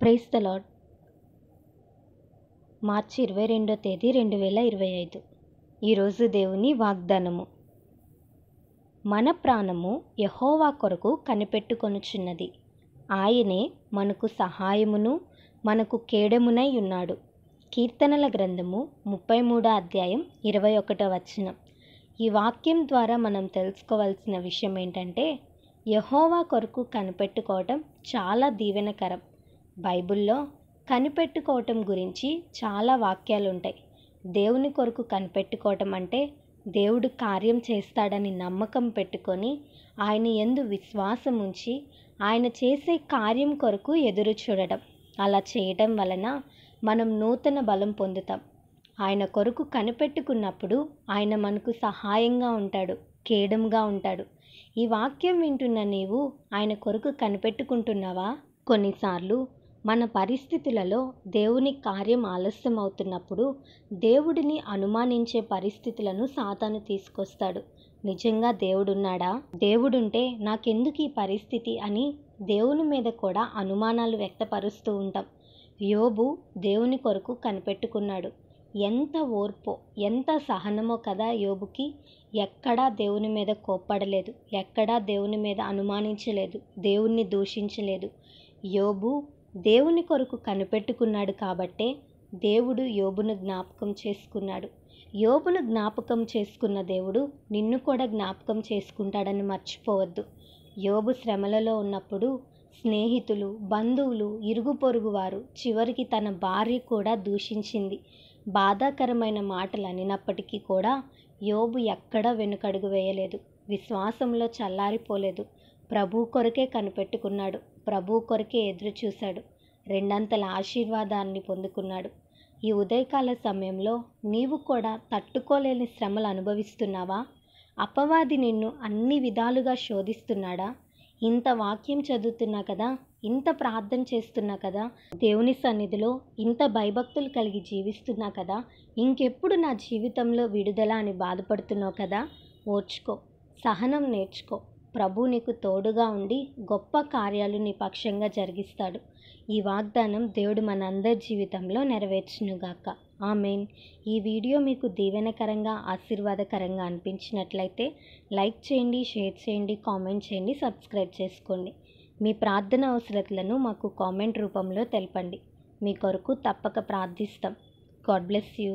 Praise the Lord. మార్చి 22వ తేదీ 2025. ఈరోజు దేవుని వాగ్దానము. మన ప్రాణము యెహోవా కొరకు కనిపెట్టుకొనుచున్నది. ఆయనే మనకు సహాయమును మనకు కేడమునై ఉన్నాడు. కీర్తనల గ్రంథము 33వ అధ్యాయం 21వ వచనం. ఈ వాక్యం ద్వారా మనం తెలుసుకోవాల్సిన విషయం ఏంటంటే, యెహోవా కొరకు కనిపెట్టుకోవటం చాలా దీవెనకరం. బైబిల్లో కనిపెట్టుకోవటం గురించి చాలా వాక్యాలు ఉంటాయి. దేవుని కొరకు కనిపెట్టుకోవటం అంటే దేవుడు కార్యం చేస్తాడని నమ్మకం పెట్టుకొని ఆయన యందు విశ్వాసం ఉంచి ఆయన చేసే కార్యం కొరకు ఎదురు చూడడం. అలా చేయటం వలన మనం నూతన బలం పొందుతాం. ఆయన కొరకు కనిపెట్టుకున్నప్పుడు ఆయన మనకు సహాయంగా ఉంటాడు, కేడముగా ఉంటాడు. ఈ వాక్యం వింటున్న నీవు ఆయన కొరకు కనిపెట్టుకుంటున్నావా? కొన్నిసార్లు మన పరిస్థితులలో దేవుని కార్యం ఆలస్యం అవుతున్నప్పుడు దేవుడిని అనుమానించే పరిస్థితులను సాతాను తీసుకొస్తాడు. నిజంగా దేవుడున్నాడా? దేవుడుంటే నాకెందుకు ఈ పరిస్థితి అని దేవుని మీద కూడా అనుమానాలు వ్యక్తపరుస్తూ ఉంటాం. యోబు దేవుని కొరకు కనిపెట్టుకున్నాడు. ఎంత ఓర్పో, ఎంత సహనమో కదా యోబుకి. ఎక్కడా దేవుని మీద కోప్పడలేదు, ఎక్కడా దేవుని మీద అనుమానించలేదు, దేవుణ్ణి దూషించలేదు. యోబు దేవుని కొరకు కనిపెట్టుకున్నాడు కాబట్టే దేవుడు యోబును జ్ఞాపకం చేసుకున్నాడు. యోబును జ్ఞాపకం చేసుకున్న దేవుడు నిన్ను కూడా జ్ఞాపకం చేసుకుంటాడని మర్చిపోవద్దు. యోబు శ్రమలలో ఉన్నప్పుడు స్నేహితులు, బంధువులు, ఇరుగు పొరుగు వారు, చివరికి తన భార్య కూడా దూషించింది. బాధాకరమైన మాటలు అనినప్పటికీ కూడా యోబు ఎక్కడా వెనుకడుగు వేయలేదు, విశ్వాసంలో చల్లారిపోలేదు. ప్రభు కొరకే కనిపెట్టుకున్నాడు, ప్రభు కొరకే ఎదురు చూశాడు, రెండంతల ఆశీర్వాదాన్ని పొందుకున్నాడు. ఈ ఉదయకాల సమయంలో నీవు కూడా తట్టుకోలేని శ్రమలు అనుభవిస్తున్నావా? అపవాది నిన్ను అన్ని విధాలుగా శోధిస్తున్నాడా? ఇంత వాక్యం చదువుతున్నా కదా, ఇంత ప్రార్థన చేస్తున్నా కదా, దేవుని సన్నిధిలో ఇంత భయభక్తులు కలిగి జీవిస్తున్నా కదా, ఇంకెప్పుడు నా జీవితంలో విడుదల అని బాధపడుతున్నావు కదా. ఓర్చుకో, సహనం నేర్చుకో. ప్రభు నీకు తోడుగా ఉండి గొప్ప కార్యాలు నీ పక్షంగా జరిగిస్తాడు. ఈ వాగ్దానం దేవుడు మనందరి జీవితంలో నెరవేర్చునుగాక. ఆమేన్. ఈ వీడియో మీకు దీవెనకరంగా, ఆశీర్వాదకరంగా అనిపించినట్లయితే లైక్ చేయండి, షేర్ చేయండి, కామెంట్ చేయండి, సబ్స్క్రైబ్ చేసుకోండి. మీ ప్రార్థన అవసరతలను మాకు కామెంట్ రూపంలో తెలపండి. మీ కొరకు తప్పక ప్రార్థిస్తాం. God bless you.